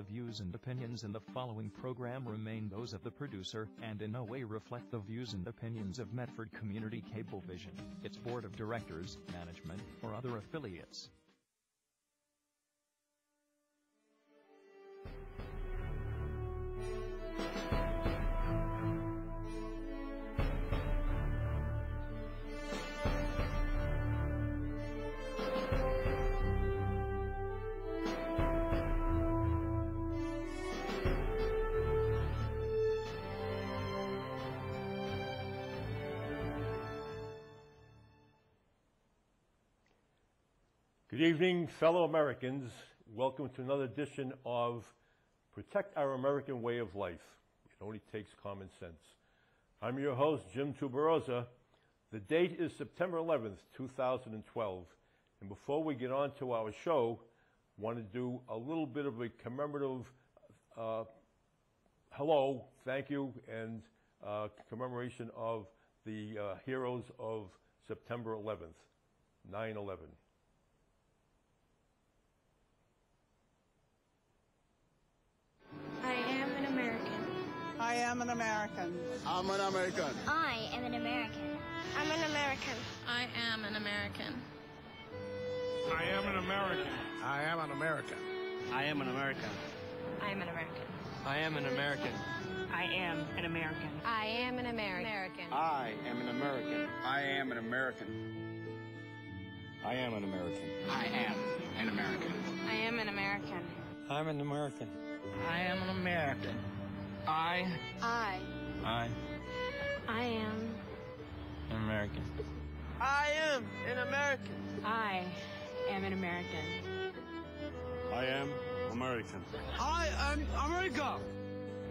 views and opinions in the following program remain those of the producer and in no way reflect the views and opinions of Medford Community Cablevision, its board of directors, management, or other affiliates. Good evening, fellow Americans. Welcome to another edition of Protect Our American Way of Life. It only takes common sense. I'm your host, Jim Tuberosa. The date is September 11th, 2012. And before we get on to our show, I want to do a little bit of a commemorative hello, thank you, and commemoration of the heroes of September 11th, 9/11. I am an American. I am an American. I'm an American. I am an American. I'm an American. I am an American. I am an American. I am an American. I am an American. I am an American. I am an American. I am an American. I am an American. I am an American. I am an American. I am an American. I am an American. I am an American. I'm an American. I am an American. I am an American. I am an American. I am an American. I am American. I am America.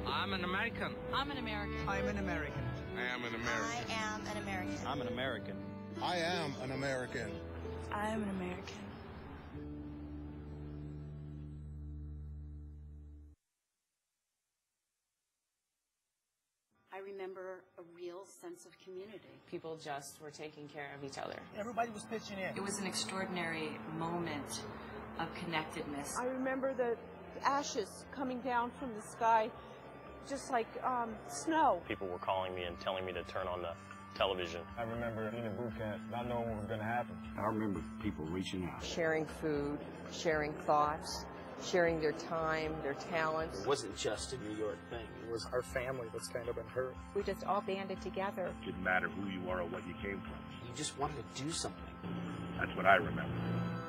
I'm an American. I'm an American. I'm an American. I am an American. I am an American. I'm an American. I am an American. I am an American. I remember a real sense of community. People just were taking care of each other. Everybody was pitching in. It was an extraordinary moment of connectedness. I remember the ashes coming down from the sky, just like snow. People were calling me and telling me to turn on the television. I remember being in boot camp, not knowing what was going to happen. I remember people reaching out. Sharing food, sharing thoughts, sharing their time, their talents. It wasn't just a New York thing. It was our family that's kind of been hurt. We just all banded together. It didn't matter who you are or what you came from. You just wanted to do something. That's what I remember.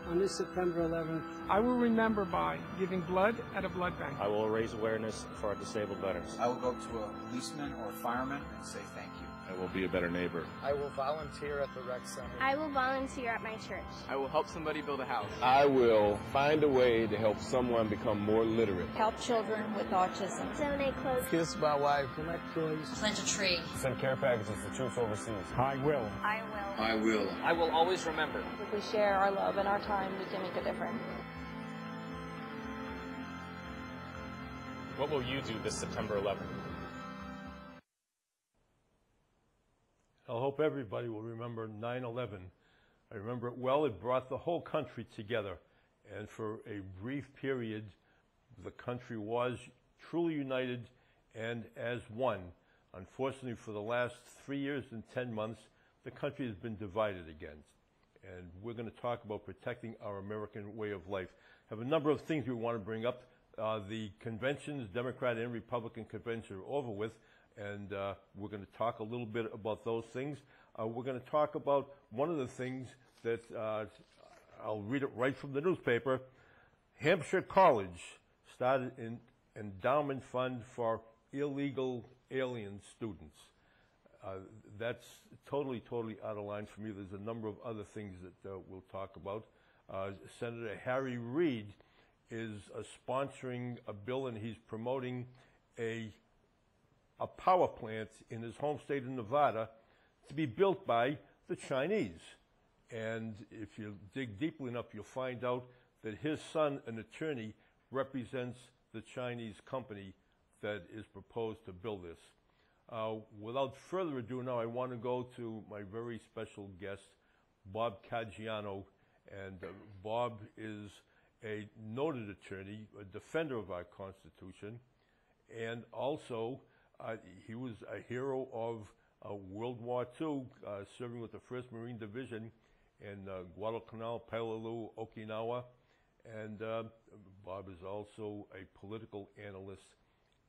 On this September 11th, I will remember by giving blood at a blood bank. I will raise awareness for our disabled veterans. I will go to a policeman or a fireman and say thank you. I will be a better neighbor. I will volunteer at the rec center. I will volunteer at my church. I will help somebody build a house. I will find a way to help someone become more literate. Help children with autism. Donate clothes. Kiss my wife. Collect toys. Plant a tree. Send care packages to troops overseas. I will. I will. I will. I will always remember. If we share our love and our time, we can make a difference. What will you do this September 11th? I hope everybody will remember 9/11. I remember it well. It brought the whole country together. And for a brief period, the country was truly united and as one. Unfortunately, for the last 3 years and 10 months, the country has been divided again. And we're going to talk about protecting our American way of life. I have a number of things we want to bring up. The conventions, Democrat and Republican conventions, are over with. And we're going to talk a little bit about those things. We're going to talk about one of the things that I'll read it right from the newspaper. Hampshire College started an endowment fund for illegal alien students. That's totally out of line for me. There's a number of other things that we'll talk about. Senator Harry Reid is sponsoring a bill, and he's promoting a power plant in his home state of Nevada to be built by the Chinese. And if you dig deeply enough, you'll find out that his son, an attorney, represents the Chinese company that is proposed to build this. Without further ado now, I want to go to my very special guest, Bob Caggiano. And Bob is a noted attorney, a defender of our Constitution, and also he was a hero of World War II, serving with the 1st Marine Division in Guadalcanal, Peleliu, Okinawa. And Bob is also a political analyst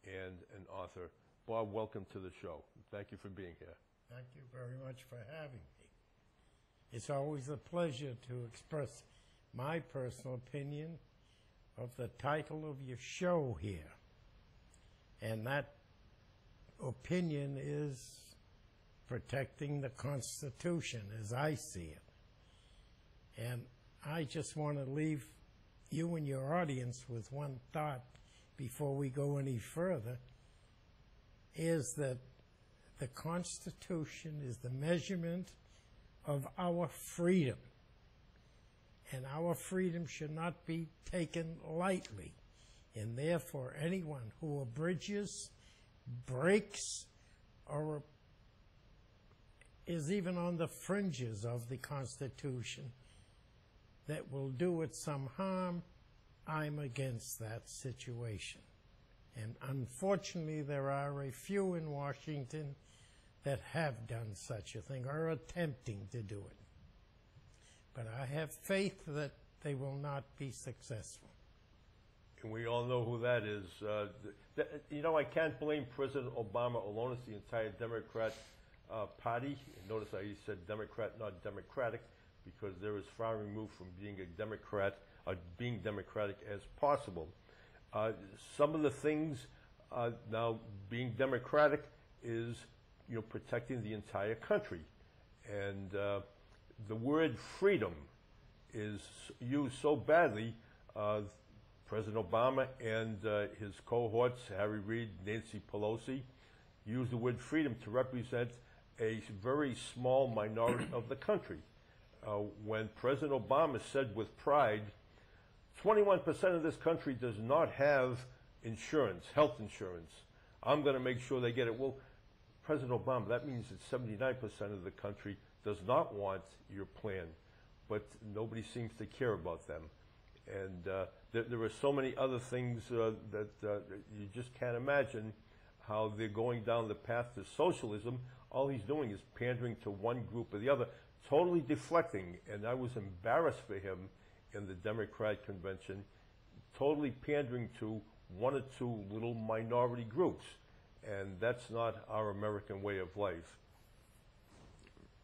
and an author. Bob, welcome to the show. Thank you for being here. Thank you very much for having me. It's always a pleasure to express my personal opinion of the title of your show here. And that opinion is protecting the Constitution as I see it. And I just want to leave you and your audience with one thought before we go any further, is that the Constitution is the measurement of our freedom. And our freedom should not be taken lightly. And therefore, anyone who abridges, breaks, or is even on the fringes of the Constitution that will do it some harm, I'm against that situation. And unfortunately, there are a few in Washington that have done such a thing or are attempting to do it. But I have faith that they will not be successful. And we all know who that is. You know, I can't blame President Obama alone. It's the entire Democrat Party. Notice I said Democrat, not Democratic, because they're as far removed from being a Democrat, being democratic as possible. Some of the things now being democratic is, you know, protecting the entire country. And the word freedom is used so badly. President Obama and his cohorts, Harry Reid, Nancy Pelosi, used the word freedom to represent a very small minority of the country. When President Obama said with pride, 21% of this country does not have insurance, health insurance. I'm going to make sure they get it. Well, President Obama, that means that 79% of the country does not want your plan, but nobody seems to care about them. And there are so many other things that you just can't imagine how they're going down the path to socialism. All he's doing is pandering to one group or the other, totally deflecting. And I was embarrassed for him in the Democrat convention, totally pandering to one or two little minority groups. And that's not our American way of life.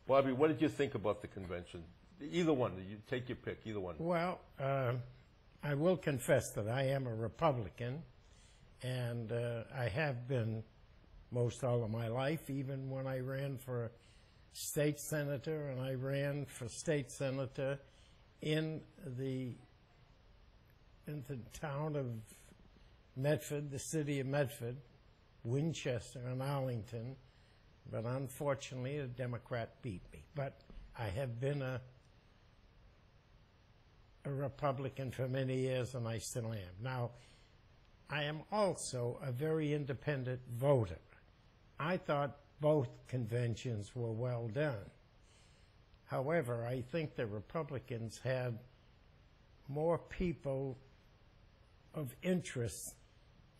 Bobby, what did you think about the convention? Either one, you take your pick, either one. Well, I will confess that I am a Republican, and I have been most all of my life, even when I ran for state senator, and I ran for state senator in the town of Medford, the city of Medford, Winchester, and Arlington, but unfortunately a Democrat beat me. But I have been a Republican for many years, and I still am. Now, I am also a very independent voter. I thought both conventions were well done. However, I think the Republicans had more people of interest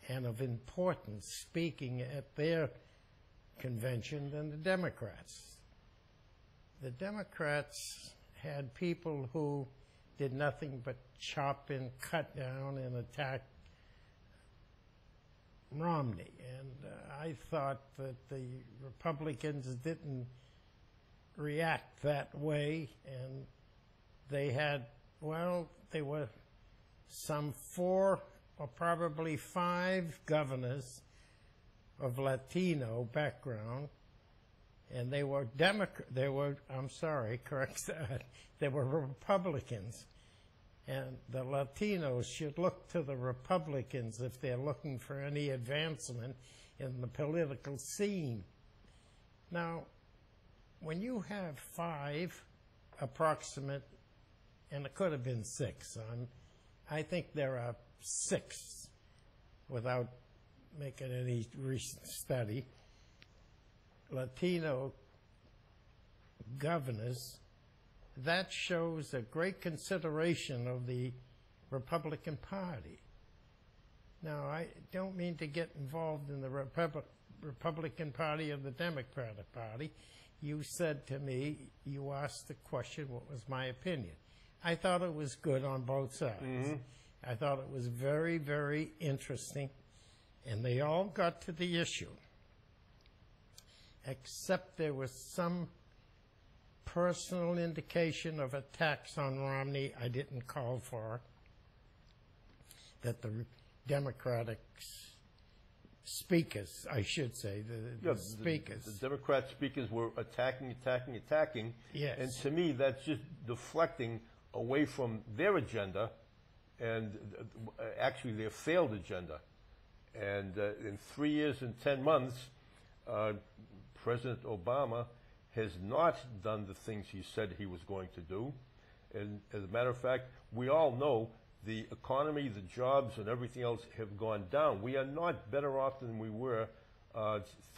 and of importance speaking at their convention than the Democrats. The Democrats had people who did nothing but chop and cut down and attack Romney. And I thought that the Republicans didn't react that way, and they had, well, there were some 4 or probably 5 governors of Latino background, and they were they were Republicans. And the Latinos should look to the Republicans if they're looking for any advancement in the political scene. Now, when you have 5 approximate, and it could have been 6, I think there are 6 without making any recent study, Latino governors, that shows a great consideration of the Republican Party. Now, I don't mean to get involved in the Republican Party or the Democratic Party. You said to me, you asked the question, what was my opinion? I thought it was good on both sides. Mm-hmm. I thought it was very, very interesting, and they all got to the issue, except there was some personal indication of attacks on Romney I didn't call for, that the Democratic speakers, I should say, the speakers. The Democrat speakers were attacking. Yes. And to me, that's just deflecting away from their agenda and actually their failed agenda. And in 3 years and 10 months, President Obama has not done the things he said he was going to do. And as a matter of fact, we all know the economy, the jobs, and everything else have gone down. We are not better off than we were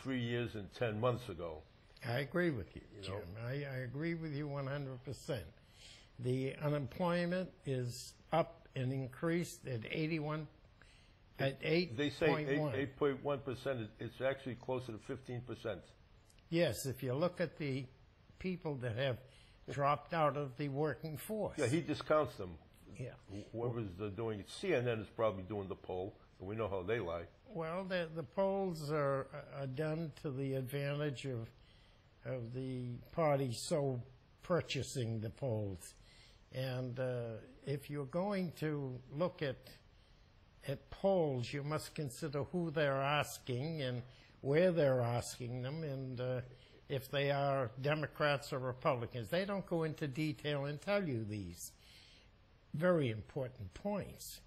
3 years and 10 months ago. I agree with you, Jim. I agree with you 100%. The unemployment is up and increased at 8.1. They say 8.1%. It's actually closer to 15%. Yes, if you look at the people that have dropped out of the working force. Yeah, he discounts them. Yeah. Whoever's doing it, CNN is probably doing the poll, and we know how they lie. Well, the polls are done to the advantage of the party so purchasing the polls. And if you're going to look at polls, you must consider who they're asking and where they're asking them, and if they are Democrats or Republicans. They don't go into detail and tell you these very important points.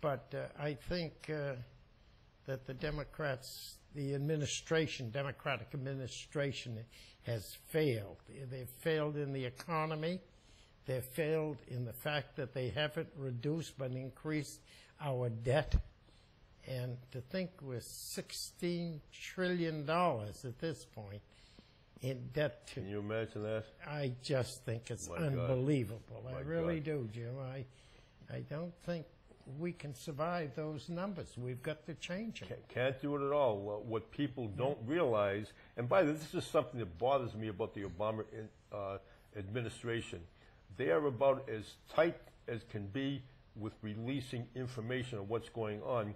But I think that the Democrats, the administration, Democratic administration, has failed. They've failed in the economy. They've failed in the fact that they haven't reduced but increased our debt. And to think we're $16 trillion at this point in debt. Can you imagine that? I just think it's unbelievable. I really do, Jim. I don't think we can survive those numbers. We've got to change them. Can't do it at all. What people don't realize, and by the way, this is something that bothers me about the Obama administration. They are about as tight as can be with releasing information on what's going on.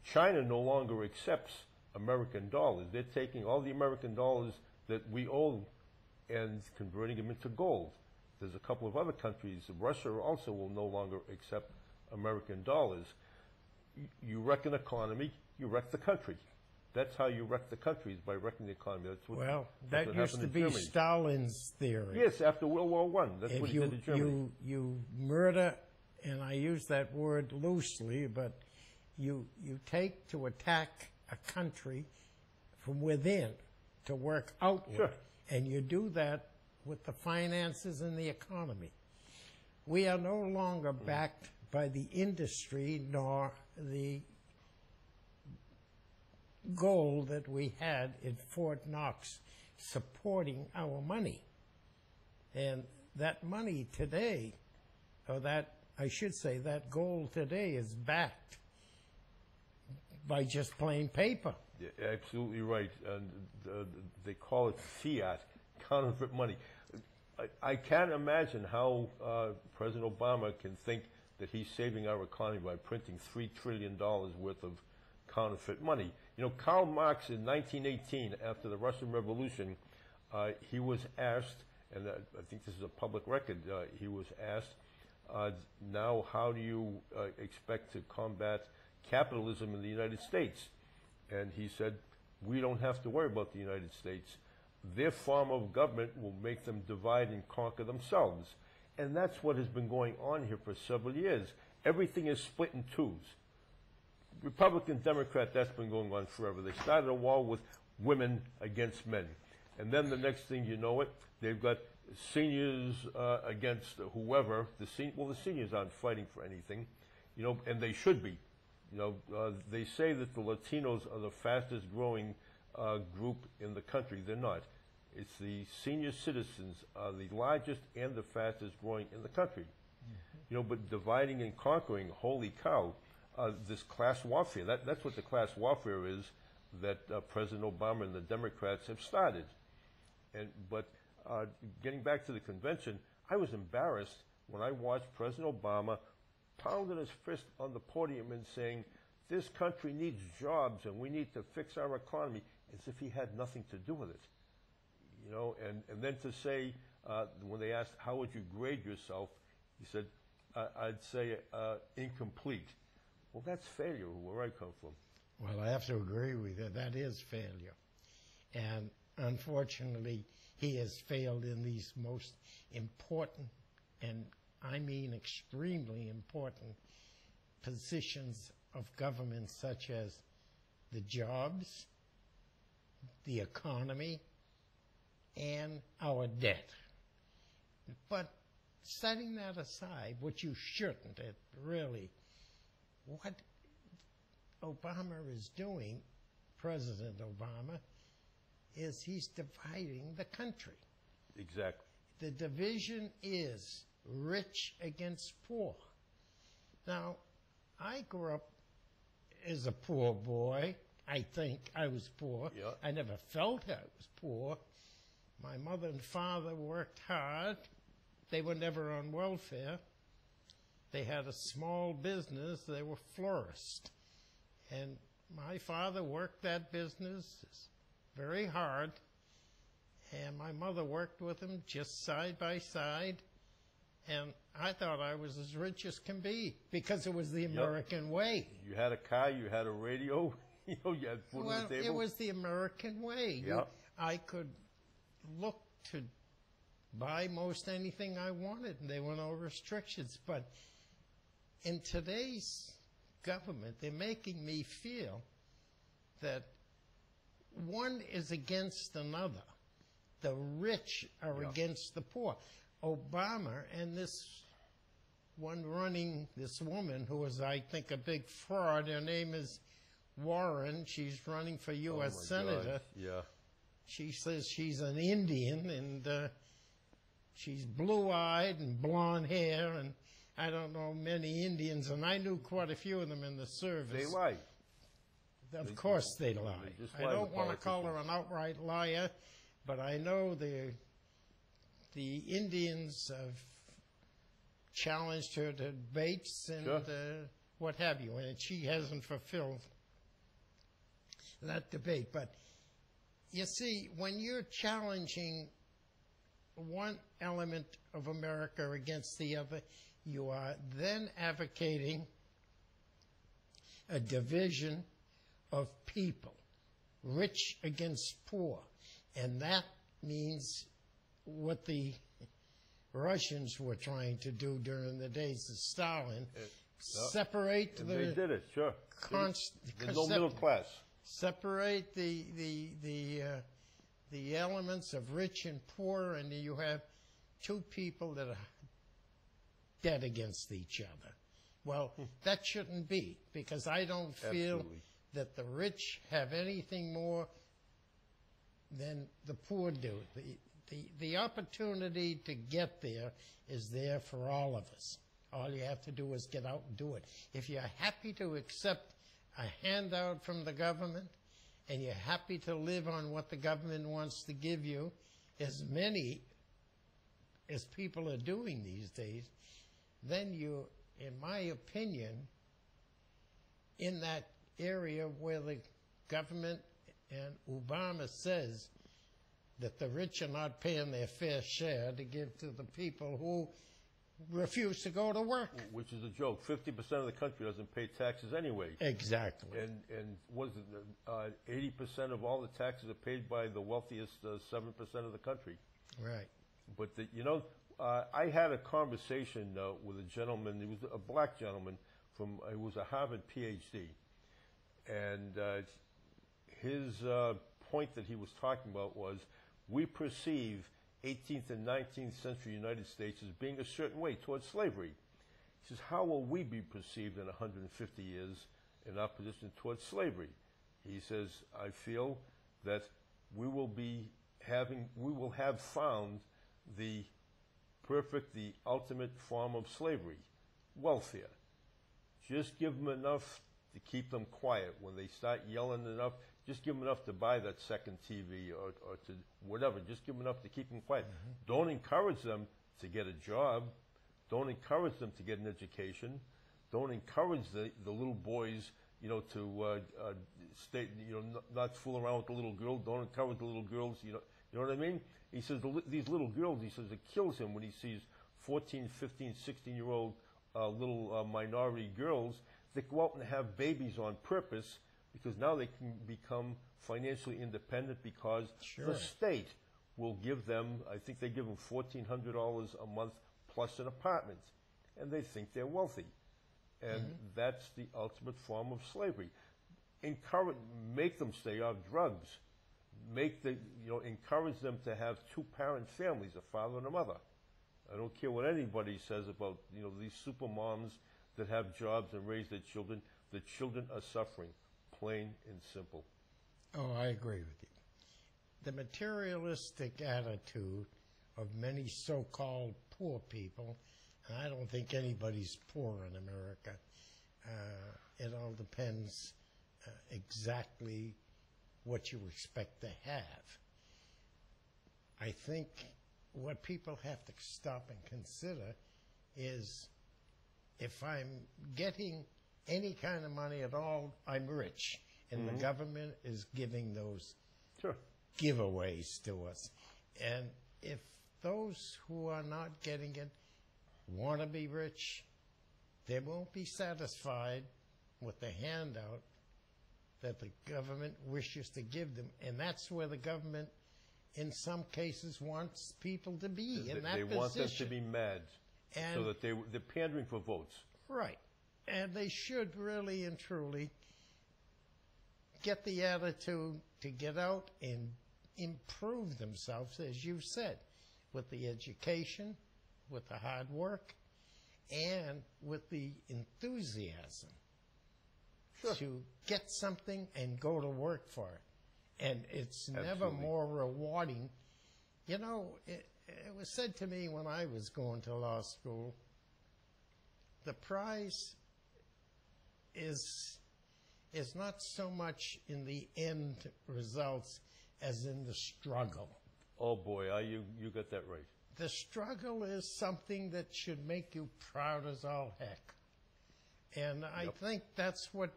China no longer accepts American dollars. They're taking all the American dollars that we owe and converting them into gold. There's a couple of other countries. Russia also will no longer accept American dollars. You wreck an economy, you wreck the country. That's how you wreck the country, is by wrecking the economy. That's what, that used to be Stalin's theory. Yes, after World War I. That's what he did to Germany. You murder, and I use that word loosely, but you take to attack a country from within to work outward. Sure. And you do that with the finances and the economy. We are no longer backed by the industry nor the gold that we had in Fort Knox supporting our money. And that money today, or that, I should say, that gold today is backed by just plain paper. Yeah, absolutely right. And they call it fiat, counterfeit money. I can't imagine how President Obama can think that he's saving our economy by printing $3 trillion worth of counterfeit money. You know, Karl Marx in 1918, after the Russian Revolution, he was asked, and I think this is a public record, he was asked, now how do you expect to combat capitalism in the United States? And he said, we don't have to worry about the United States. Their form of government will make them divide and conquer themselves. And that's what has been going on here for several years. Everything is split in twos. Republican, Democrat, that's been going on forever. They started a war with women against men. And then the next thing you know it, they've got seniors against whoever. The seniors aren't fighting for anything, you know, and they should be. You know, they say that the Latinos are the fastest growing group in the country. They're not. It's the senior citizens are the largest and the fastest growing in the country. But dividing and conquering, holy cow, this class warfare, that's what the class warfare is that President Obama and the Democrats have started. But getting back to the convention, I was embarrassed when I watched President Obama pounding his fist on the podium and saying, this country needs jobs and we need to fix our economy, as if he had nothing to do with it. And then to say, when they asked, how would you grade yourself, he said, I'd say incomplete. Well, that's failure where I come from. Well, I have to agree with you. That is failure. And unfortunately, he has failed in these most important, and I mean extremely important, positions of government, such as the jobs, the economy, and our debt. But setting that aside, what you shouldn't, really, what Obama is doing, President Obama, is he's dividing the country. Exactly. The division is rich against poor. Now, I grew up as a poor boy. I think I was poor. Yeah. I never felt I was poor. My mother and father worked hard. They were never on welfare. They had a small business. They were florists. And my father worked that business very hard. And my mother worked with him just side by side. And I thought I was as rich as can be because it was the American way. You had a car, you had a radio, you had food on the table. It was the American way. Yep. I could look to buy most anything I wanted, and there were no restrictions. But in today's government, they're making me feel that one is against another. The rich are against the poor. Obama and this one running, this woman who is, I think, a big fraud, her name is Warren. She's running for U.S. Senator. God. Yeah. She says she's an Indian, and she's blue-eyed and blonde hair, and I don't know many Indians, and I knew quite a few of them in the service. They lie. Of course they lie. I don't want to call her an outright liar, but I know the Indians have challenged her to debates and what have you, and she hasn't fulfilled that debate. But you see, when you're challenging one element of America against the other, you are then advocating a division of people, rich against poor. And that means what the Russians were trying to do during the days of Stalin, separate and the... they did it, sure. There's no middle class. Separate the elements of rich and poor, and you have two people that are dead against each other. Well, that shouldn't be, because I don't feel that the rich have anything more than the poor do. The opportunity to get there is there for all of us. All you have to do is get out and do it. If you're happy to accept a handout from the government, and you're happy to live on what the government wants to give you, as many as people are doing these days, then you, in my opinion, in that area where the government and Obama says that the rich are not paying their fair share to give to the people who refuse to go to work. Which is a joke. 50% of the country doesn't pay taxes anyway. Exactly. And what is it, 80% of all the taxes are paid by the wealthiest 7% of the country. Right. But, I had a conversation with a gentleman, he was a black gentleman, he was a Harvard PhD. And his point that he was talking about was, we perceive 18th and 19th century United States as being a certain way towards slavery. He says, how will we be perceived in 150 years in opposition towards slavery? He says, I feel that we will have found the ultimate form of slavery. welfare. Just give them enough to keep them quiet. When they start yelling enough, just give them enough to buy that second TV or to whatever. Just give them enough to keep them quiet. Don't encourage them to get a job. Don't encourage them to get an education. Don't encourage the little boys, to stay, not fool around with the little girl. Don't encourage the little girls, you know what I mean? He says these little girls, he says it kills him when he sees 14, 15, 16-year-old little minority girls that go out and have babies on purpose because now they can become financially independent because the state will give them, I think they give them $1,400 a month plus an apartment, and they think they're wealthy. And that's the ultimate form of slavery. Make them stay off drugs. Encourage them to have two-parent families, a father and a mother. I don't care what anybody says about, these super moms that have jobs and raise their children. The children are suffering, plain and simple. Oh, I agree with you. The materialistic attitude of many so-called poor people, and I don't think anybody's poor in America. It all depends exactly what you expect to have. I think what people have to stop and consider is if I'm getting any kind of money at all, I'm rich. And the government is giving those giveaways to us. And if those who are not getting it want to be rich, they won't be satisfied with the handout that the government wishes to give them. And that's where the government, in some cases, wants people to be in that position. They want them to be mad, so that they're pandering for votes. Right. And they should really and truly get the attitude to get out and improve themselves, as you said, with the education, with the hard work, and with the enthusiasm to get something and go to work for it. And it's never more rewarding. It was said to me when I was going to law school, the prize is not so much in the end results as in the struggle. Oh boy, you got that right. The struggle is something that should make you proud as all heck. And I think that's what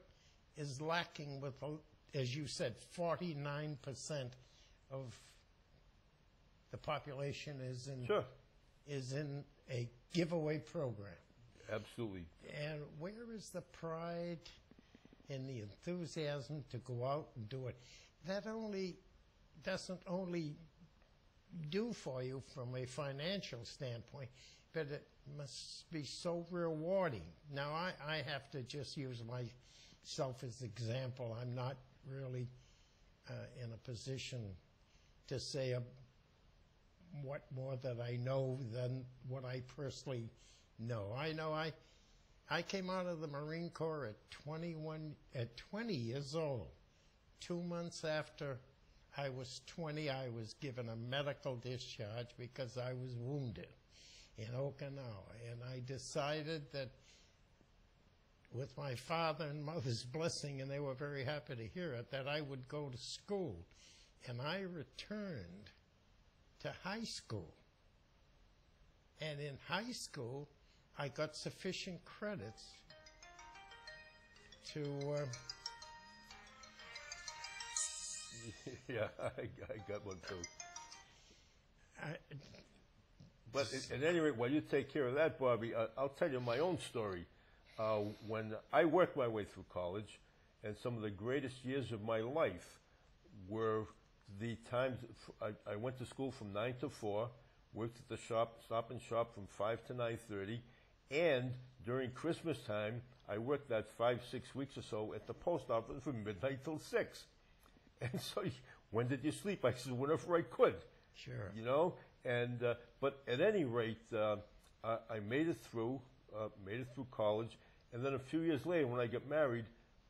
is lacking with, as you said, 49% of the population is in a giveaway program. Absolutely. And where is the pride and the enthusiasm to go out and do it? That doesn't only do for you from a financial standpoint, but it must be so rewarding. Now, I have to just use myself as example. I'm not really in a position to say what more that I know than what I personally know. I know I came out of the Marine Corps at 20 years old. 2 months after I was 20, I was given a medical discharge because I was wounded in Okinawa. And I decided that with my father and mother's blessing, and they were very happy to hear it, that I would go to school. And I returned to high school. And in high school, I got sufficient credits to... Yeah, I got one too. But at any rate, while you take care of that, Bobby, I'll tell you my own story. When I worked my way through college, and some of the greatest years of my life were the times I went to school from 9 to 4, worked at the Stop and Shop from 5 to 9:30, and during Christmas time, I worked that 5-6 weeks or so at the post office from midnight till 6. And so, when did you sleep? I said, whenever I could. Sure. And but at any rate, I made it through college, and then a few years later, when I got married,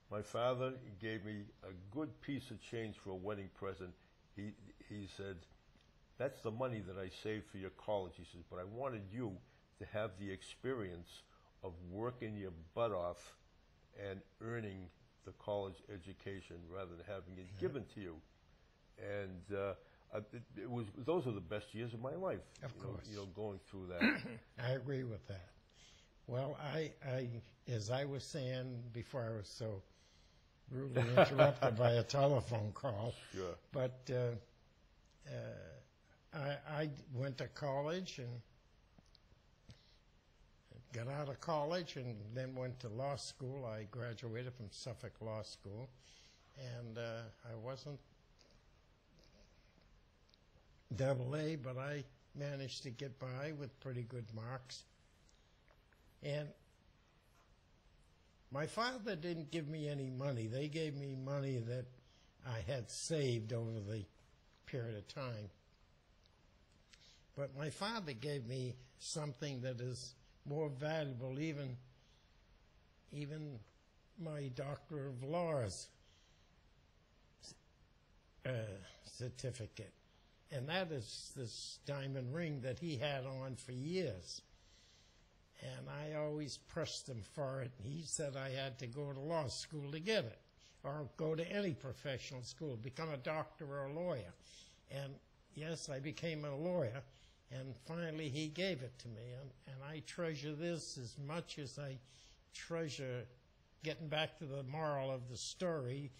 my father gave me a good piece of change for a wedding present. He said, "That's the money that I saved for your college." He says, "But I wanted you to have the experience of working your butt off and earning the college education rather than having it given to you. And those are the best years of my life. Of course. Going through that. I agree with that. Well, I as I was saying before, I was so rudely interrupted by a telephone call. Sure. But I went to college and got out of college and then went to law school. I graduated from Suffolk Law School, and I wasn't AA, but I managed to get by with pretty good marks. And my father didn't give me any money. They gave me money that I had saved over the period of time. But my father gave me something that is more valuable, even my Doctor of Laws certificate. And that is this diamond ring that he had on for years. And I always pressed him for it. He said I had to go to law school to get it, or go to any professional school, become a doctor or a lawyer. And yes, I became a lawyer, and finally he gave it to me. And I treasure this as much as I treasure, getting back to the moral of the story,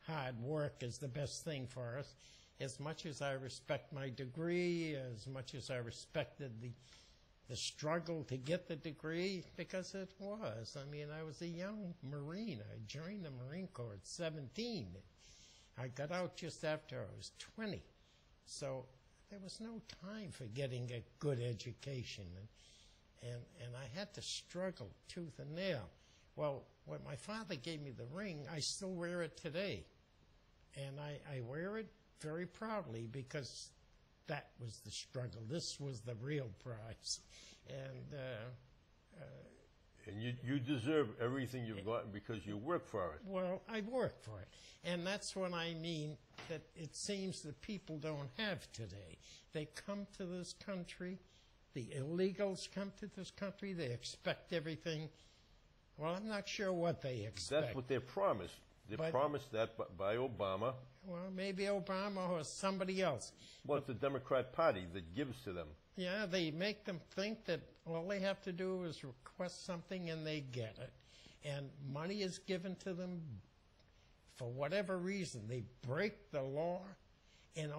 hard work is the best thing for us. As much as I respect my degree, as much as I respected the struggle to get the degree, because it was. I mean, I was a young Marine. I joined the Marine Corps at 17. I got out just after I was 20. So there was no time for getting a good education. And I had to struggle tooth and nail. Well, when my father gave me the ring, I still wear it today. And I wear it very proudly, because that was the struggle. This was the real prize. And you deserve everything you've gotten because you work for it. Well, I work for it. And that's what I mean, that it seems that people don't have today. They come to this country, the illegals come to this country, they expect everything. Well, I'm not sure what they expect. That's what they're promised. They're promised that by Obama. Well, maybe Obama or somebody else. Well, it's the Democrat Party that gives to them. Yeah, they make them think that all they have to do is request something and they get it. And money is given to them for whatever reason. They break the law. And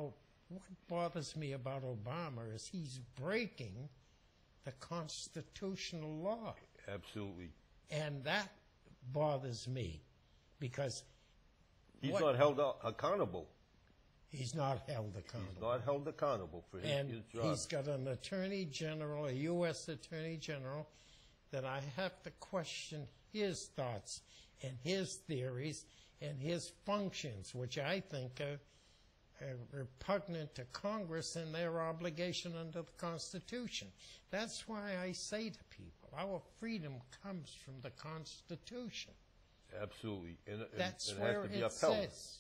what bothers me about Obama is he's breaking the constitutional law. Absolutely. And that bothers me, because he's not held accountable. He's not held accountable. He's not held accountable for his job. He's got an attorney general, a U.S. attorney general, that I have to question his thoughts and his theories and his functions, which I think are repugnant to Congress and their obligation under the Constitution. That's why I say to people, our freedom comes from the Constitution. Absolutely. And that's it where has to be it upheld. says.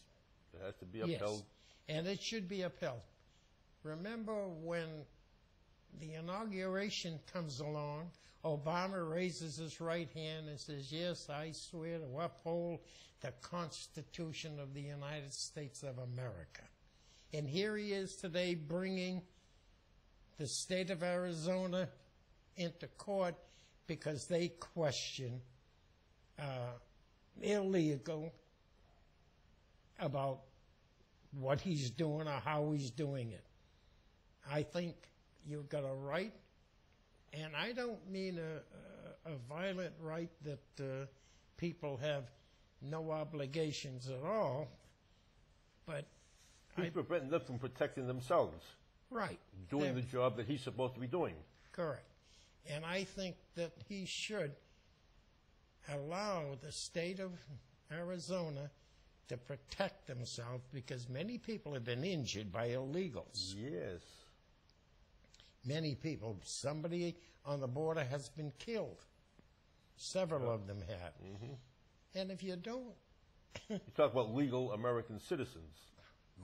It has to be upheld. Yes, and it should be upheld. Remember when the inauguration comes along, Obama raises his right hand and says, yes, I swear to uphold the Constitution of the United States of America. And here he is today bringing the state of Arizona into court because they question illegal about what he's doing or how he's doing it. I think you've got a right, and I don't mean a violent right that people have no obligations at all, but he's preventing them from protecting themselves. Right. Doing the job that he's supposed to be doing. Correct. And I think that he should allow the state of Arizona to protect themselves, because many people have been injured by illegals. Yes. Many people. Somebody on the border has been killed. Several of them have. Mm-hmm. And if you don't... You talk about legal American citizens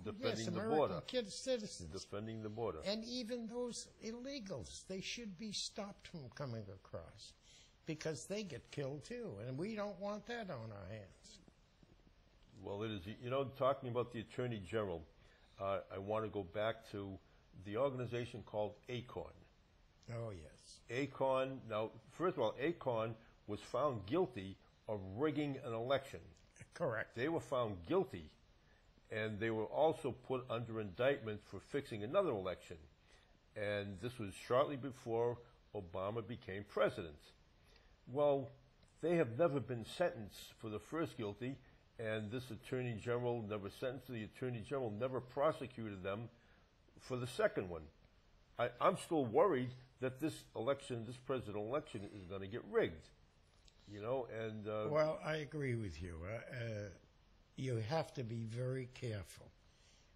defending the border. American citizens. Defending the border. And even those illegals, they should be stopped from coming across. because they get killed too, and we don't want that on our hands. Well, it is. You know, talking about the Attorney General, I want to go back to the organization called ACORN. Oh, yes. ACORN, now, first of all, ACORN was found guilty of rigging an election. Correct. They were found guilty, and they were also put under indictment for fixing another election. And this was shortly before Obama became president. Well, they have never been sentenced for the first guilty, and this Attorney General never sentenced. The Attorney General never prosecuted them for the second one. I'm still worried that this election, this presidential election, is going to get rigged. You know, and well, I agree with you. You have to be very careful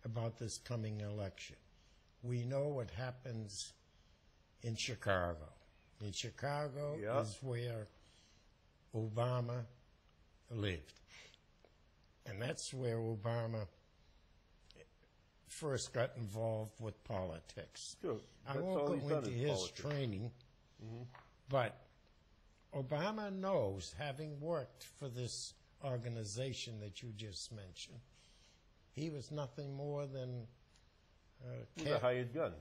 about this coming election. We know what happens in Chicago. In Chicago is where Obama lived. And that's where Obama first got involved with politics. Sure. I won't go into his training, but Obama knows, having worked for this organization that you just mentioned, he was nothing more than he was a hired gun.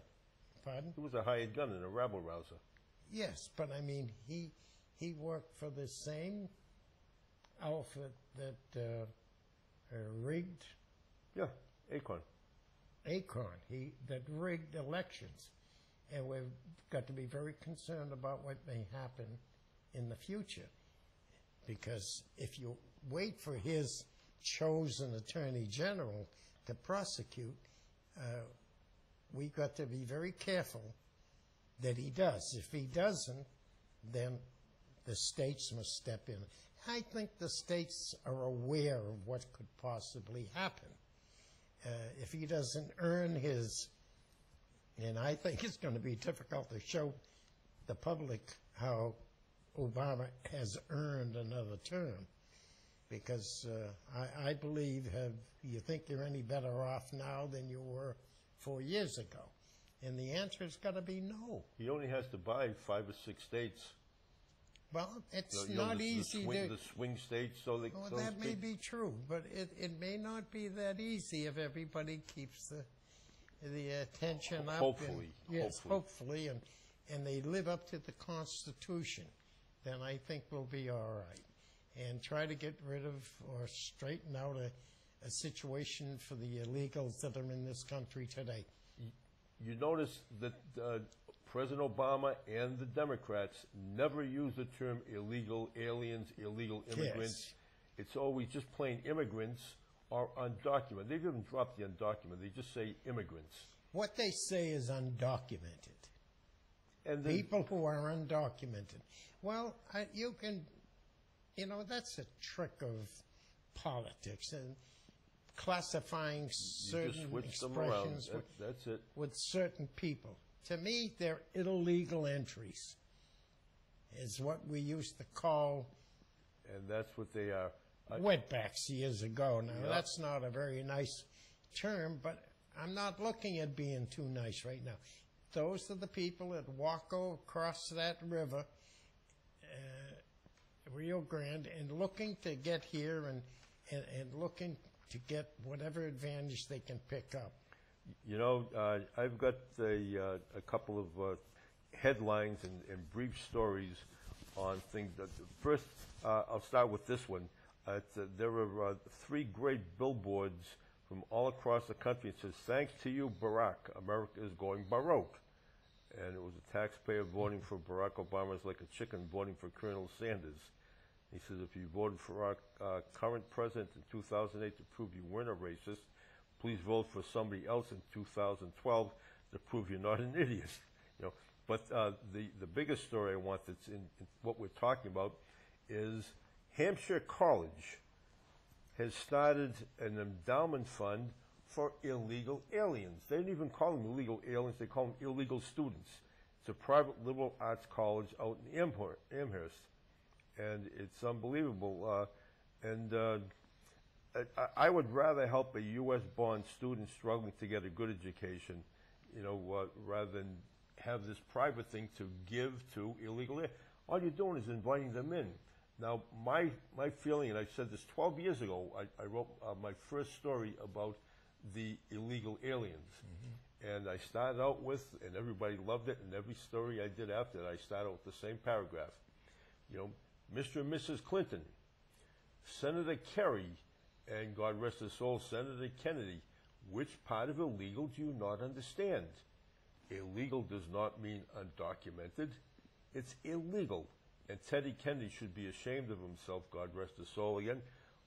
Pardon? He was a hired gun and a rabble-rouser. Yes, but I mean, he worked for the same outfit that rigged. Yeah, ACORN. ACORN, that rigged elections. And we've got to be very concerned about what may happen in the future. Because if you wait for his chosen Attorney General to prosecute, we've got to be very careful that he does. If he doesn't, then the states must step in. I think the states are aware of what could possibly happen. If he doesn't earn his, and I think it's going to be difficult to show the public how Obama has earned another term, because I believe, you think you're any better off now than you were 4 years ago? And the answer has got to be no. He only has to buy 5 or 6 states. Well, it's not easy to... The swing states, so they... Well, that may be true, but it may not be that easy if everybody keeps the attention up. Hopefully. Yes, hopefully, and they live up to the Constitution, then I think we'll be all right. And try to get rid of or straighten out a situation for the illegals that are in this country today. You notice that President Obama and the Democrats never use the term illegal aliens, illegal immigrants. Yes. It's always just plain immigrants or undocumented. They didn't drop the undocumented. They just say immigrants. What they say is undocumented. And people who are undocumented. Well, that's a trick of politics and classifying certain expressions that's it. With certain people. To me, they're illegal entries, is what we used to call... And that's what they are. Wetbacks years ago. Now, that's not a very nice term, but I'm not looking at being too nice right now. Those are the people that walk across that river, Rio Grande, and looking to get here and looking to get whatever advantage they can pick up. You know, I've got a couple of headlines and brief stories on things. First, I'll start with this one. There were 3 great billboards from all across the country. It says, "Thanks to you, Barack, America is going Baroque." And it was a taxpayer voting for Barack Obama is like a chicken voting for Colonel Sanders. He says, if you voted for our current president in 2008 to prove you weren't a racist, please vote for somebody else in 2012 to prove you're not an idiot. You know, but the biggest story I want that's in what we're talking about is Hampshire College has started an endowment fund for illegal aliens. They don't even call them illegal aliens, they call them illegal students. It's a private liberal arts college out in Amherst, and it's unbelievable. I would rather help a U.S.-born student struggling to get a good education, rather than have this private thing to give to illegal aliens. All you're doing is inviting them in. Now, my feeling, and I said this 12 years ago, I wrote my first story about the illegal aliens. And I started out with, and everybody loved it, and every story I did after that, I started with the same paragraph. You know, Mr. and Mrs. Clinton, Senator Kerry, and God rest his soul, Senator Kennedy, which part of illegal do you not understand? Illegal does not mean undocumented. It's illegal. And Teddy Kennedy should be ashamed of himself, God rest his soul again,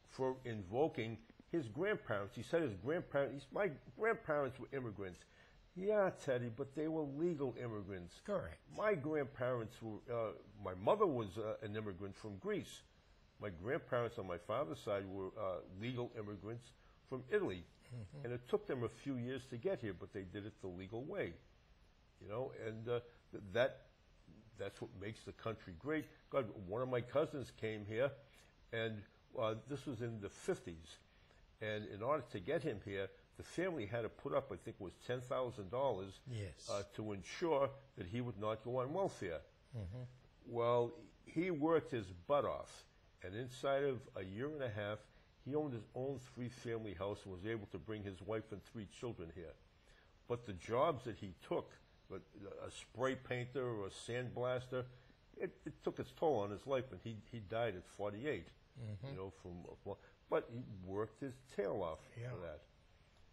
for invoking his grandparents. He said his grandparents, my grandparents were immigrants. Yeah, Teddy, but they were legal immigrants. Correct. My grandparents were, my mother was an immigrant from Greece. My grandparents on my father's side were legal immigrants from Italy. And it took them a few years to get here, but they did it the legal way. You know, and that's what makes the country great. God, one of my cousins came here, and this was in the 50s. And in order to get him here, the family had to put up, I think it was $10,000 to ensure that he would not go on welfare. Well, he worked his butt off, and inside of a year and a half, he owned his own 3-family house and was able to bring his wife and 3 children here. But the jobs that he took, a spray painter or a sandblaster, it took its toll on his life, and he died at 48. You know, but he worked his tail off for that.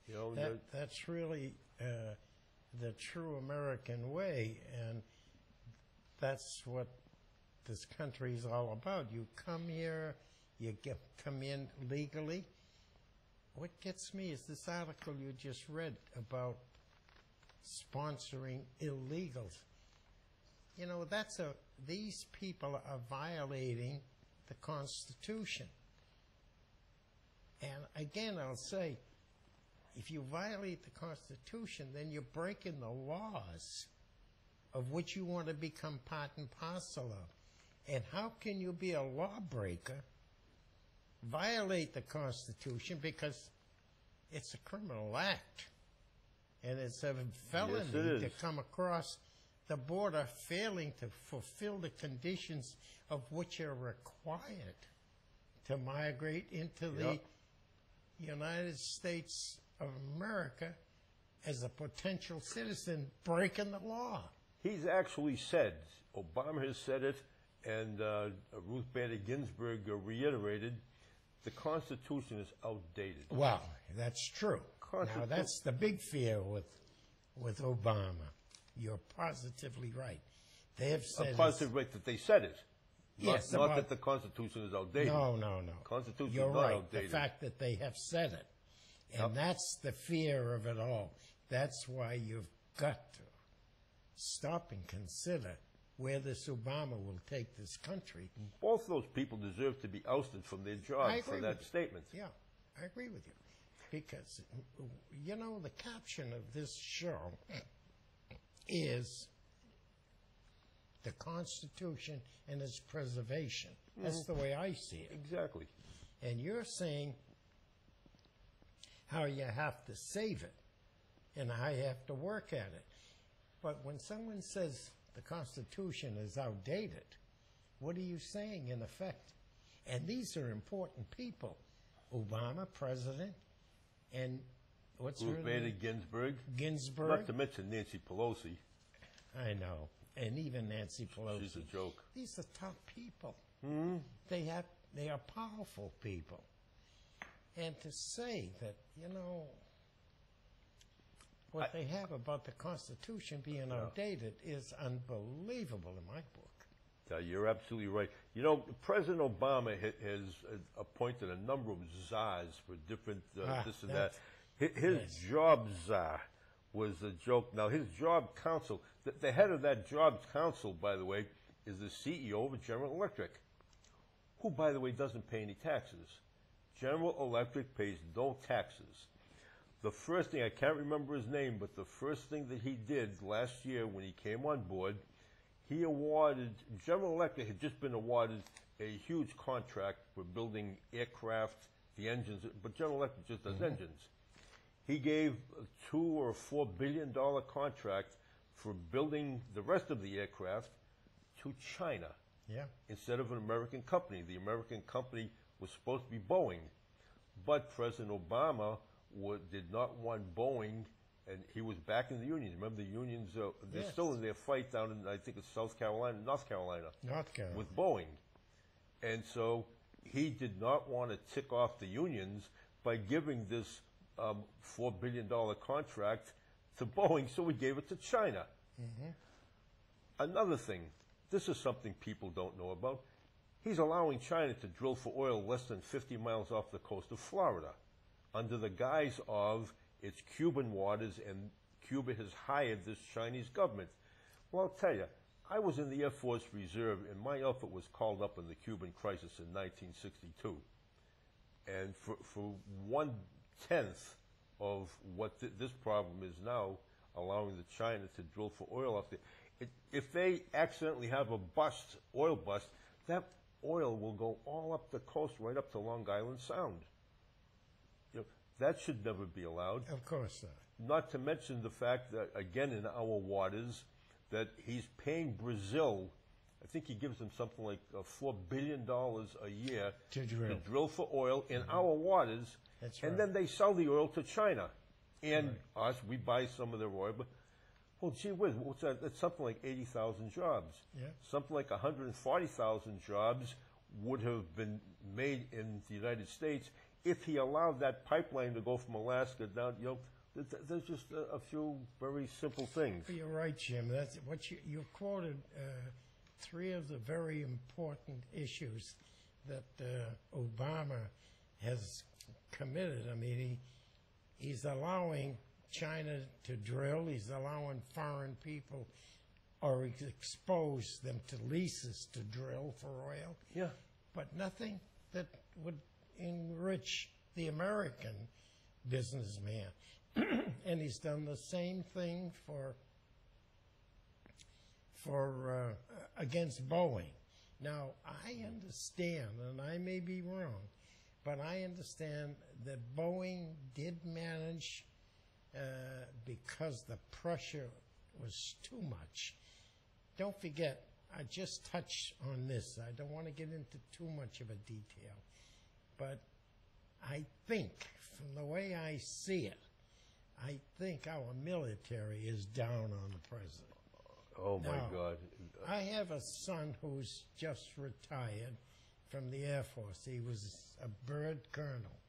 You know, that's really the true American way, and that's what this country is all about. You come here, you come in legally. What gets me is this article you just read about sponsoring illegals. You know, these people are violating the Constitution. And again, I'll say, if you violate the Constitution, then you're breaking the laws of which you want to become part and parcel of. And how can you be a lawbreaker, violate the Constitution, because it's a criminal act, and it's a felony to come across the border failing to fulfill the conditions of which are required to migrate into the United States of America as a potential citizen, breaking the law. He's actually said, Obama has said it, and Ruth Bader Ginsburg reiterated, the Constitution is outdated. Well, that's true. Now, that's the big fear with Obama. You're positively right. They have said positive right that they said it. Yes, not that the Constitution is outdated. No. Constitution You're is not right. outdated. The fact that they have said it. And that's the fear of it all. That's why you've got to stop and consider where this Obama will take this country. Both those people deserve to be ousted from their jobs for that statement. Yeah, I agree with you. Because, you know, the caption of this show is the Constitution and its preservation. That's the way I see it. Exactly. And you're saying how you have to save it and how you have to work at it. But when someone says the Constitution is outdated, what are you saying in effect? And these are important people. Obama, president, and what's her name? Ginsburg. Not to mention Nancy Pelosi. I know. And even Nancy Pelosi. She's a joke. These are top people. They are powerful people. And to say that, you know, what they have about the Constitution being outdated is unbelievable in my book. You're absolutely right. You know, President Obama has appointed a number of czars for different this and that. His job czar was a joke. Now, his job council, the head of that jobs council, by the way, is the CEO of General Electric, who, by the way, doesn't pay any taxes. General Electric pays no taxes. The first thing, I can't remember his name, but the first thing that he did last year when he came on board, he awarded, General Electric had just been awarded a huge contract for building aircraft, the engines, but General Electric just does engines. He gave a $2 or $4 billion contract for building the rest of the aircraft to China. instead of an American company. The American company was supposed to be Boeing, but President Obama did not want Boeing, and he was back in the unions. Remember, the unions, they're still in their fight down in, I think it's North Carolina, with Boeing. And so he did not want to tick off the unions by giving this $4 billion contract to Boeing, so he gave it to China. Another thing, this is something people don't know about. He's allowing China to drill for oil less than 50 miles off the coast of Florida under the guise of it's Cuban waters and Cuba has hired this Chinese government. Well, I'll tell you, I was in the Air Force Reserve and my outfit was called up in the Cuban crisis in 1962. And for 1/10 of what this problem is now, allowing the China to drill for oil up there, if they accidentally have a oil bust, that oil will go all up the coast, right up to Long Island Sound. That should never be allowed. Of course not. Not to mention the fact that, again, in our waters, that he's paying Brazil, I think he gives them something like $4 billion a year to drill for oil in our waters. That's and then they sell the oil to China. And us, we buy some of their oil. But, well, gee whiz, what's that? That's something like 80,000 jobs. Something like 140,000 jobs would have been made in the United States if he allowed that pipeline to go from Alaska down. There's just a few very simple things. You're right, Jim. That's what you quoted. Three of the very important issues that Obama has committed. I mean, he's allowing China to drill. He's allowing foreign people or expose them to leases to drill for oil. Yeah. But nothing that would enrich the American businessman. And he's done the same thing for against Boeing. Now, I understand, and I may be wrong, but I understand that Boeing did manage, because the pressure was too much. Don't forget, I just touched on this. I don't want to get into too much of a detail. But I think, from the way I see it, I think our military is down on the president. Oh, my God. I have a son who's just retired from the Air Force. He was a bird colonel.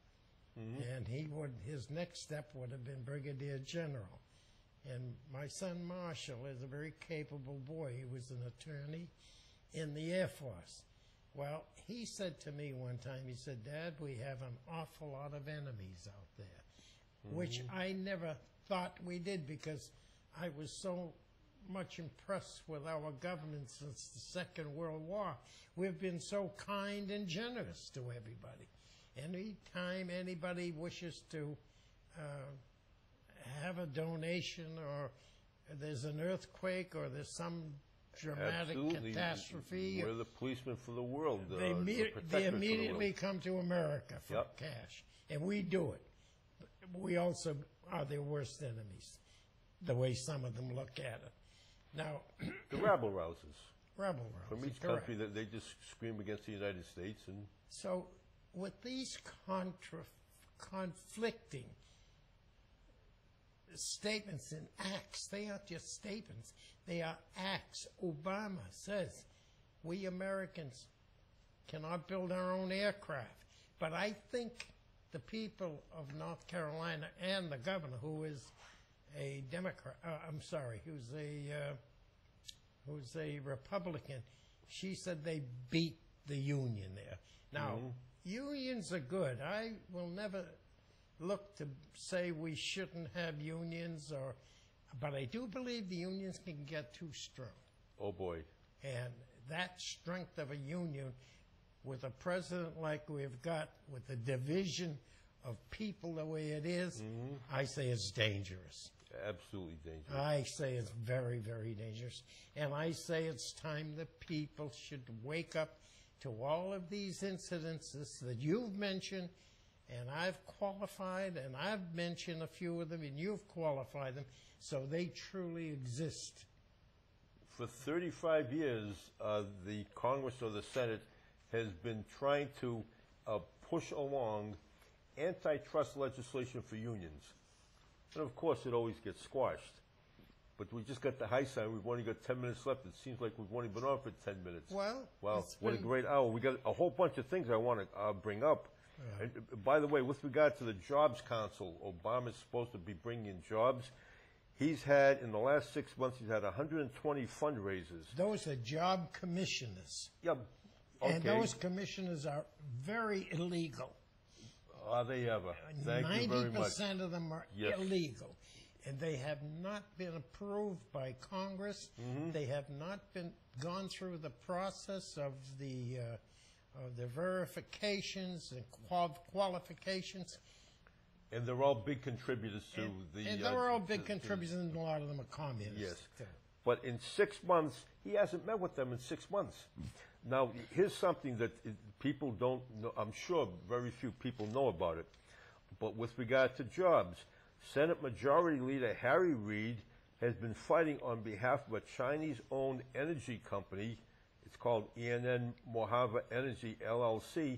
And his next step would have been brigadier general. And my son Marshall is a very capable boy. He was an attorney in the Air Force. Well, he said to me one time, he said, "Dad, we have an awful lot of enemies out there," which I never thought we did, because I was so much impressed with our government since the Second World War. We've been so kind and generous to everybody. Anytime anybody wishes to have a donation, or there's an earthquake, or there's some dramatic catastrophe, we're the policemen for the world. They immediately come to America for cash, and we do it. We also are their worst enemies, the way some of them look at it. Now, the rabble rousers. Rabble rousers. From each country, that they just scream against the United States. And so, with these conflicting statements and acts, they aren't just statements, they are acts. Obama says we Americans cannot build our own aircraft. But I think the people of North Carolina and the governor, who is a Democrat, who's a Republican, she said they beat the union there. Now, unions are good. I will never look to say we shouldn't have unions, but I do believe the unions can get too strong. Oh, boy. And that strength of a union, with a president like we've got, with the division of people the way it is, I say it's dangerous. Absolutely dangerous. I say it's very, very dangerous. And I say it's time the people should wake up to all of these incidences that you've mentioned, and I've qualified, and I've mentioned a few of them, and you've qualified them, so they truly exist. For 35 years, the Congress or the Senate has been trying to push along antitrust legislation for unions. And of course, it always gets squashed. But we just got the high sign. We've only got 10 minutes left. It seems like we've only been on for 10 minutes. Well, what a great hour. We got a whole bunch of things I want to bring up. And, by the way, with regard to the Jobs Council, Obama's supposed to be bringing in jobs. He's had, in the last 6 months, he's had 120 fundraisers. Those are job commissioners. Yeah. Okay. And those commissioners are very illegal. Are they ever? Thank you very much. 90% of them are illegal. And they have not been approved by Congress. They have not been gone through the process of the verifications and qualifications. And they're all big contributors to the... And they're all big contributors, and a lot of them are communists. Yes. But in 6 months, he hasn't met with them in 6 months. Now, here's something that people don't know. I'm sure very few people know about it. But with regard to jobs, Senate Majority Leader Harry Reid has been fighting on behalf of a Chinese-owned energy company, it's called ENN Mojave Energy LLC,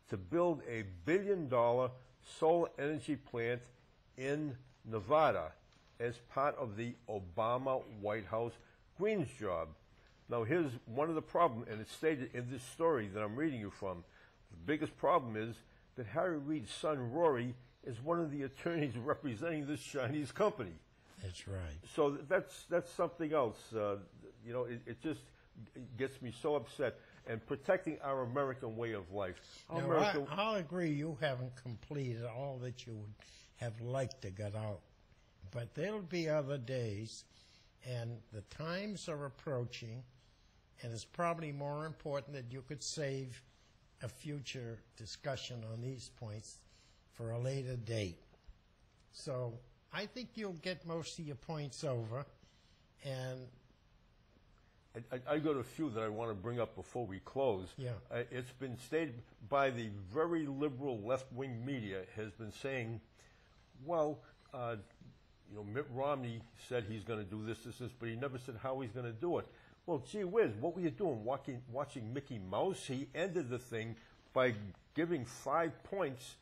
to build a $1 billion solar energy plant in Nevada as part of the Obama White House Greens job. Now, here's one of the problems, and it's stated in this story that I'm reading you from. The biggest problem is that Harry Reid's son, Rory, is one of the attorneys representing this Chinese company. That's right. So that's something else. You know, it just gets me so upset. And protecting our American way of life. Now, I'll agree you haven't completed all that you would have liked to get out. But there'll be other days, and the times are approaching, and it's probably more important that you could save a future discussion on these points for a later date. So I think you'll get most of your points over, and I got a few that I want to bring up before we close. Yeah. It's been stated by the very liberal left-wing media has been saying, well, you know, Mitt Romney said he's going to do this, but he never said how he's going to do it. Well, gee whiz, what were you doing watching Mickey Mouse? He ended the thing by giving 5 points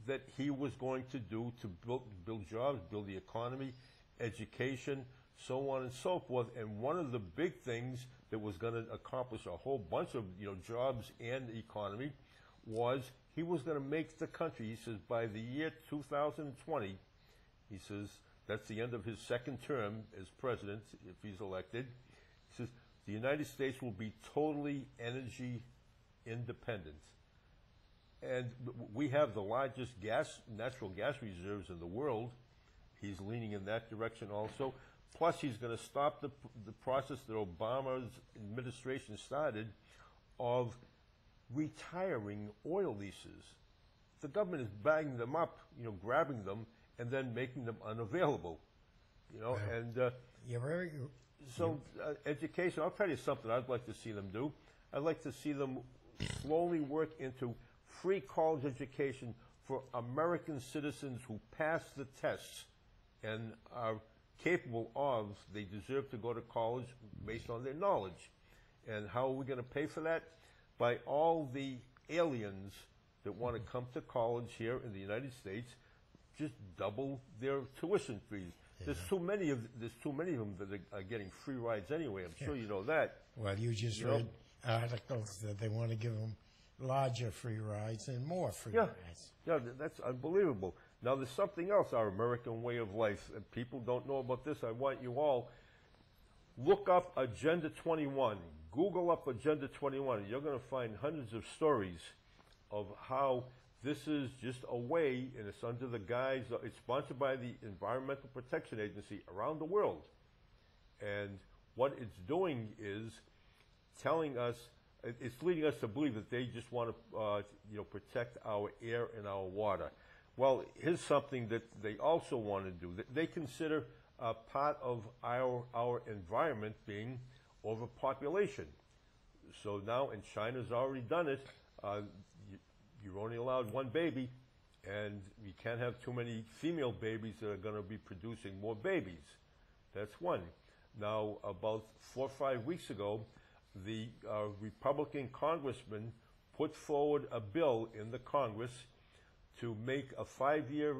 that he was going to do to build jobs, build the economy, education, so on and so forth. And one of the big things that was going to accomplish a whole bunch of jobs and the economy was he was going to make the country, he says, by the year 2020, he says, that's the end of his second term as president, if he's elected, he says, the United States will be totally energy independent. And we have the largest natural gas reserves in the world. He's leaning in that direction also. Plus, he's going to stop the process that Obama's administration started of retiring oil leases. The government is bagging them up, grabbing them, and then making them unavailable. And you're very good. So education, I'll tell you something I'd like to see them do. I'd like to see them slowly work into free college education for American citizens who pass the tests and are capable of, they deserve to go to college based on their knowledge. And how are we going to pay for that? By all the aliens that want to come to college here in the United States, just double their tuition fees. Yeah. There's too many of them that are getting free rides anyway. I'm sure you know that. Well, you just read articles that they want to give them larger free rides and more free rides. Yeah, that's unbelievable. Now, there's something else, our American way of life. And people don't know about this. I want you all, look up Agenda 21. Google up Agenda 21. And you're going to find hundreds of stories of how this is just a way, and it's under the guise, it's sponsored by the Environmental Protection Agency around the world. And what it's doing is telling us, it's leading us to believe that they just want to protect our air and our water. Well, here's something that they also want to do. They consider part of our environment being overpopulation. So now, and China's already done it, you're only allowed one baby, and you can't have too many female babies that are going to be producing more babies. That's one. Now, about 4 or 5 weeks ago, the Republican congressman put forward a bill in the Congress to make a 5-year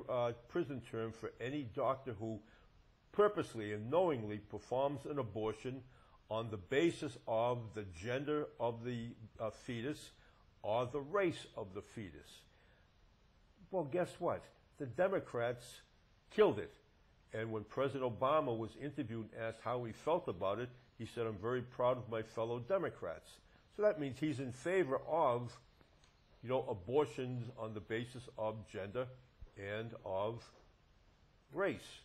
prison term for any doctor who purposely and knowingly performs an abortion on the basis of the gender of the fetus or the race of the fetus. Well, guess what? The Democrats killed it. And when President Obama was interviewed and asked how he felt about it, he said, "I'm very proud of my fellow Democrats." So that means he's in favor of, abortions on the basis of gender and of race.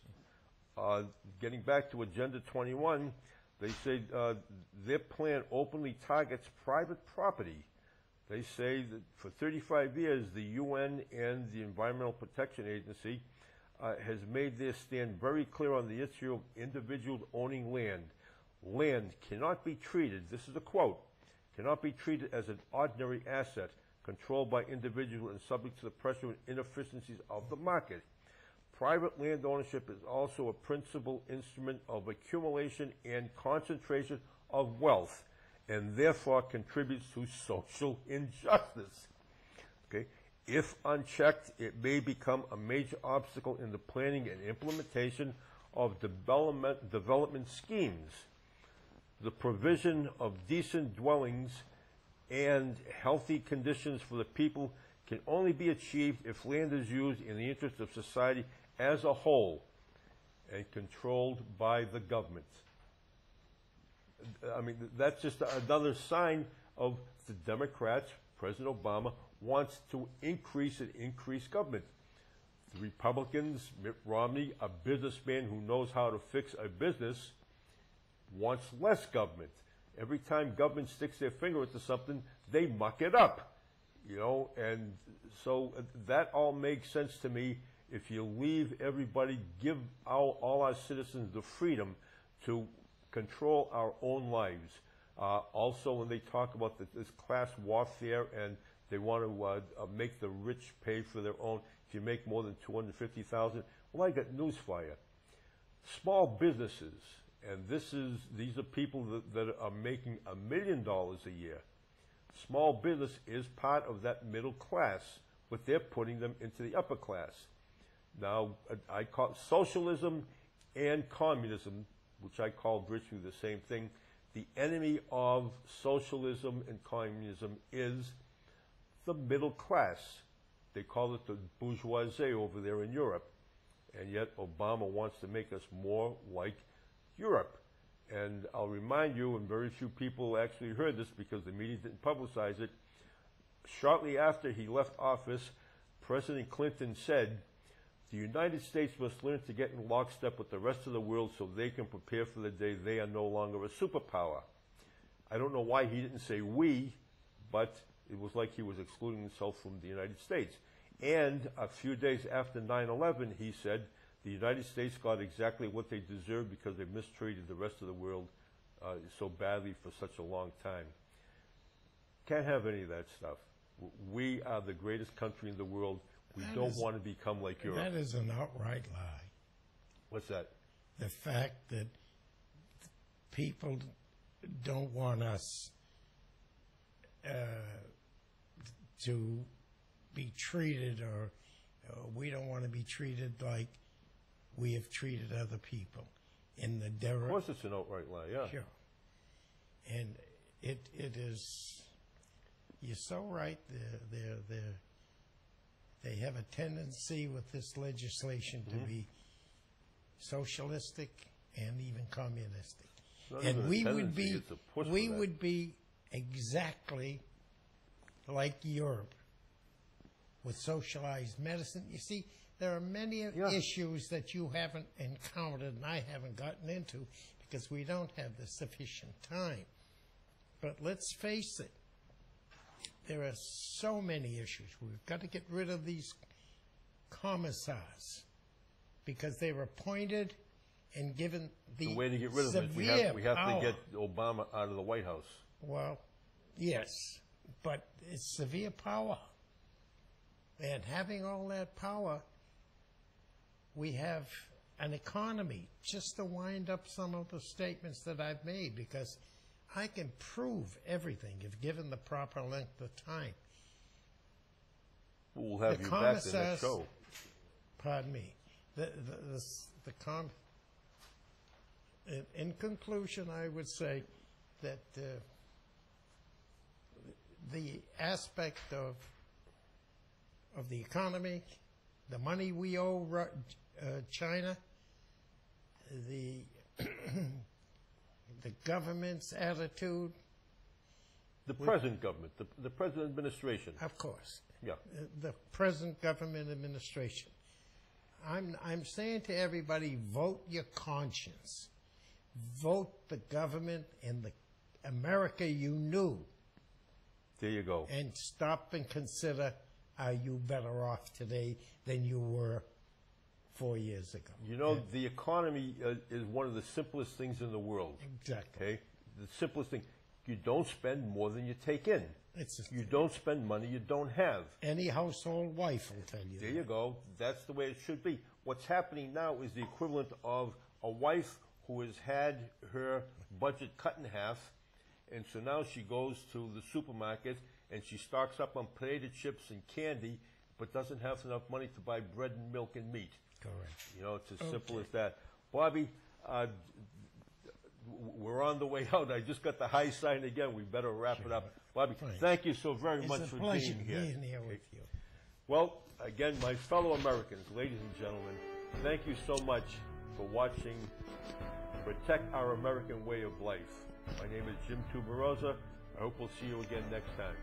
Getting back to Agenda 21, they say their plan openly targets private property. They say that for 35 years, the UN and the Environmental Protection Agency has made their stand very clear on the issue of individuals owning land. Land cannot be treated, this is a quote, cannot be treated as an ordinary asset controlled by individuals and subject to the pressure and inefficiencies of the market. Private land ownership is also a principal instrument of accumulation and concentration of wealth, and therefore contributes to social injustice. Okay? If unchecked, it may become a major obstacle in the planning and implementation of development schemes. The provision of decent dwellings and healthy conditions for the people can only be achieved if land is used in the interest of society as a whole and controlled by the government. I mean, that's just another sign of the Democrats. President Obama wants to increase government. The Republicans, Mitt Romney, a businessman who knows how to fix a business, wants less government. Every time government sticks their finger into something, they muck it up. And so that all makes sense to me. If you leave everybody, give all our citizens the freedom to control our own lives. Also, when they talk about this class warfare and they want to make the rich pay for their own, if you make more than $250,000, well, I got news for you. Small businesses, and these are people that are making $1 million a year. Small business is part of that middle class, but they're putting them into the upper class. Now, I call socialism and communism, which I call virtually the same thing. The enemy of socialism and communism is the middle class. They call it the bourgeoisie over there in Europe. And yet Obama wants to make us more like Europe. And I'll remind you, and very few people actually heard this because the media didn't publicize it, shortly after he left office, President Clinton said, "The United States must learn to get in lockstep with the rest of the world so they can prepare for the day they are no longer a superpower." I don't know why he didn't say we, but it was like he was excluding himself from the United States. And a few days after 9/11, he said, the United States got exactly what they deserved because they mistreated the rest of the world so badly for such a long time. Can't have any of that stuff. We are the greatest country in the world. We don't want to become like Europe. That is an outright lie. What's that? The fact that people don't want us to be treated, or we don't want to be treated like we have treated other people in the Of course it's an outright lie, yeah. Sure. And it is, you're so right, they have a tendency with this legislation to be socialistic and even communistic. And we would be exactly like Europe with socialized medicine. You see, there are many issues that you haven't encountered and I haven't gotten into because we don't have the sufficient time. But let's face it, there are so many issues. We've got to get rid of these commissars because they were appointed and given the way to get rid of it, we have to get Obama out of the White House. Well, yes, but it's severe power. And having all that power, we have an economy, just to wind up some of the statements that I've made, because I can prove everything if given the proper length of time. We'll have you back the next show. Pardon me. In conclusion, I would say that the aspect of the economy, the money we owe China, the government's attitude. The present government, the present administration. Of course. Yeah. The present government administration. I'm saying to everybody, vote your conscience. Vote the government in the America you knew. There you go. And stop and consider, are you better off today than you were 4 years ago? You know, the economy is one of the simplest things in the world. Exactly. Okay? The simplest thing. You don't spend more than you take in. You don't spend money you don't have. Any household wife will tell you. There you go. That's the way it should be. What's happening now is the equivalent of a wife who has had her budget cut in half, and so now she goes to the supermarket and she stocks up on potato chips and candy, but doesn't have enough money to buy bread and milk and meat. Correct. You know, it's as simple as that. Bobby, we're on the way out. I just got the high sign again. We better wrap it up. Bobby, thank you so very much for being here. It's a pleasure being here with you. Well, again, my fellow Americans, ladies and gentlemen, thank you so much for watching Protect Our American Way of Life. My name is Jim Tuberosa. I hope we'll see you again next time.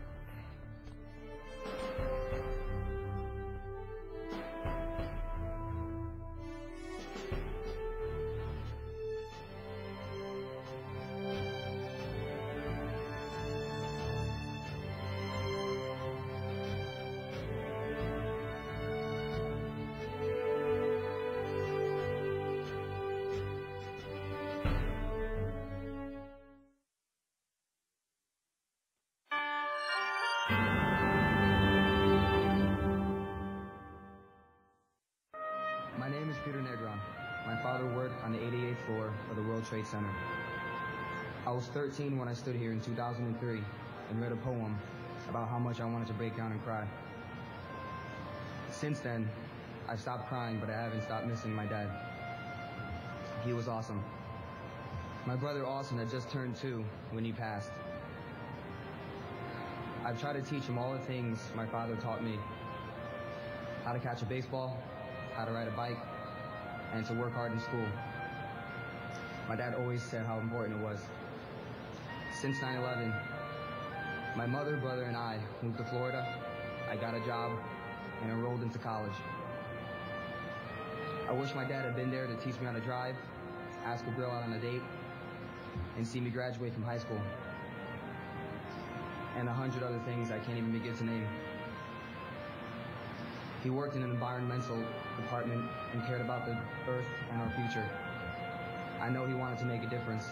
On the 88th floor of the World Trade Center. I was 13 when I stood here in 2003 and read a poem about how much I wanted to break down and cry. Since then, I've stopped crying, but I haven't stopped missing my dad. He was awesome. My brother Austin had just turned 2 when he passed. I've tried to teach him all the things my father taught me. How to catch a baseball, how to ride a bike, and to work hard in school. My dad always said how important it was. Since 9/11, my mother, brother, and I moved to Florida. I got a job and enrolled into college. I wish my dad had been there to teach me how to drive, ask a girl out on a date, and see me graduate from high school. And 100 other things I can't even begin to name. He worked in an environmental department and cared about the earth and our future. I know he wanted to make a difference.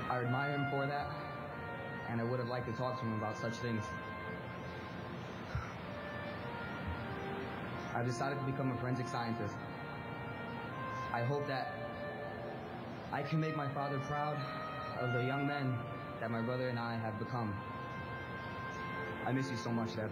I admire him for that, and I would have liked to talk to him about such things. I've decided to become a forensic scientist. I hope that I can make my father proud of the young men that my brother and I have become. I miss you so much, Dad.